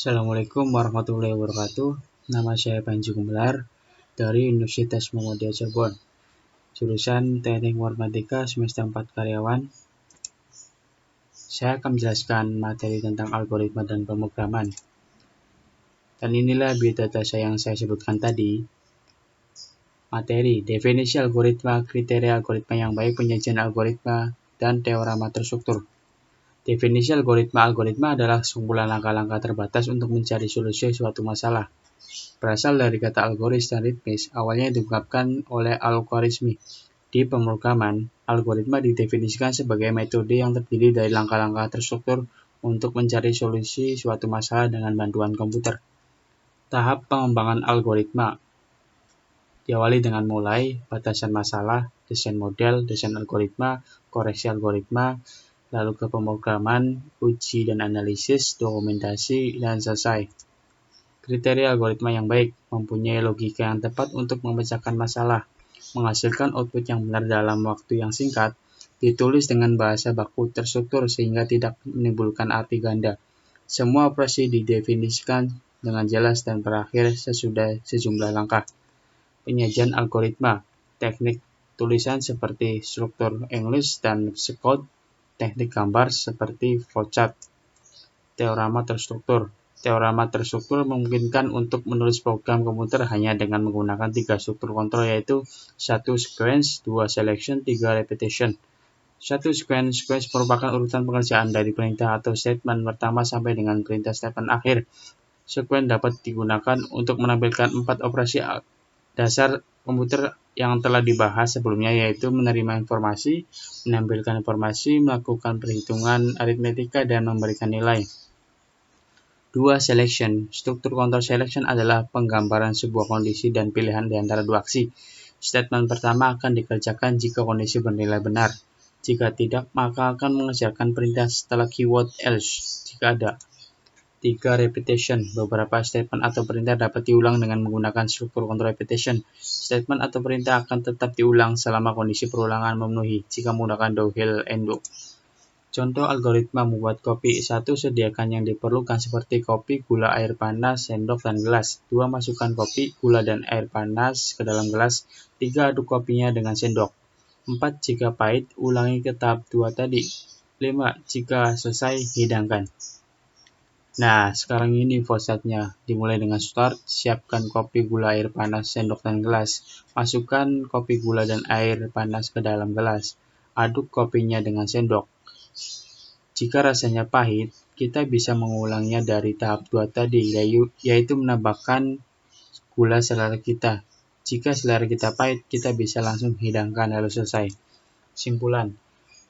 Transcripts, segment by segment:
Assalamualaikum warahmatullahi wabarakatuh. Nama saya Panji Gumelar dari Universitas Muhammadiyah Cirebon. Jurusan Teknik Informatika semester 4 karyawan. Saya akan menjelaskan materi tentang algoritma dan pemrograman. Dan inilah biodata yang saya sebutkan tadi. Materi, definisi algoritma, kriteria algoritma yang baik, penyajian algoritma, dan teorema terstruktur. Definisi algoritma. Algoritma adalah sekumpulan langkah-langkah terbatas untuk mencari solusi suatu masalah. Berasal dari kata algoris dan ritmis, awalnya diungkapkan oleh algoritmi. Di pemrograman, algoritma didefinisikan sebagai metode yang terdiri dari langkah-langkah terstruktur untuk mencari solusi suatu masalah dengan bantuan komputer. Tahap pengembangan algoritma diawali dengan mulai batasan masalah, desain model, desain algoritma, koreksi algoritma, lalu ke pemrograman, uji dan analisis, dokumentasi, dan selesai. Kriteria algoritma yang baik, mempunyai logika yang tepat untuk memecahkan masalah, menghasilkan output yang benar dalam waktu yang singkat, ditulis dengan bahasa baku terstruktur sehingga tidak menimbulkan arti ganda. Semua operasi didefinisikan dengan jelas dan berakhir sesudah sejumlah langkah. Penyajian algoritma, teknik tulisan seperti struktur English dan Shortcode, teknik gambar seperti flowchart. Teorema terstruktur. Teorema terstruktur memungkinkan untuk menulis program komputer hanya dengan menggunakan 3 struktur kontrol, yaitu 1 sequence, 2 selection, 3 repetition. 1 sequence merupakan urutan pengerjaan dari perintah atau statement pertama sampai dengan perintah statement akhir. Sequence dapat digunakan untuk menampilkan 4 operasi dasar komputer yang telah dibahas sebelumnya, yaitu menerima informasi, menampilkan informasi, melakukan perhitungan aritmetika, dan memberikan nilai. 2 selection. Struktur kontrol selection adalah penggambaran sebuah kondisi dan pilihan di antara dua aksi. Statement pertama akan dikerjakan jika kondisi bernilai benar. Jika tidak, maka akan mengerjakan perintah setelah keyword else jika ada. 3 repetition. Beberapa statement atau perintah dapat diulang dengan menggunakan struktur kontrol repetition. Statement atau perintah akan tetap diulang selama kondisi perulangan memenuhi jika menggunakan do, while, and do. Contoh algoritma membuat kopi. 1. Sediakan yang diperlukan seperti kopi, gula, air panas, sendok, dan gelas. 2. Masukkan kopi, gula, dan air panas ke dalam gelas. 3. Aduk kopinya dengan sendok. 4. Jika pahit, ulangi ke tahap 2 tadi. 5. Jika selesai, hidangkan. Nah, sekarang ini prosesnya. Dimulai dengan start, siapkan kopi, gula, air panas, sendok, dan gelas. Masukkan kopi, gula, dan air panas ke dalam gelas. Aduk kopinya dengan sendok. Jika rasanya pahit, kita bisa mengulangnya dari tahap 2 tadi, yaitu menambahkan gula selera kita. Jika selera kita pahit, kita bisa langsung hidangkan lalu selesai. Simpulan.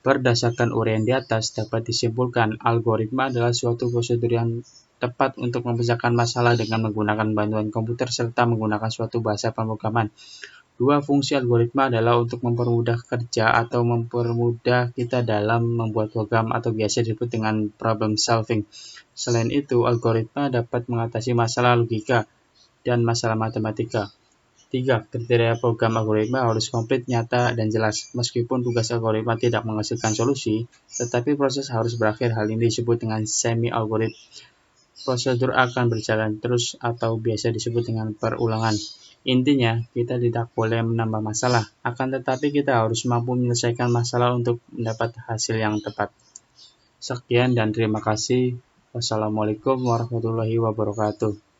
Berdasarkan uraian di atas, dapat disimpulkan algoritma adalah suatu prosedur yang tepat untuk memecahkan masalah dengan menggunakan bantuan komputer serta menggunakan suatu bahasa pemrograman. 2. Fungsi algoritma adalah untuk mempermudah kerja atau mempermudah kita dalam membuat program atau biasa disebut dengan problem solving. Selain itu, algoritma dapat mengatasi masalah logika dan masalah matematika. 3. Kriteria program algoritma harus komplit, nyata, dan jelas. Meskipun tugas algoritma tidak menghasilkan solusi, tetapi proses harus berakhir. Hal ini disebut dengan semi-algoritma. Prosedur akan berjalan terus atau biasa disebut dengan perulangan. Intinya, kita tidak boleh menambah masalah, akan tetapi kita harus mampu menyelesaikan masalah untuk mendapat hasil yang tepat. Sekian dan terima kasih. Wassalamualaikum warahmatullahi wabarakatuh.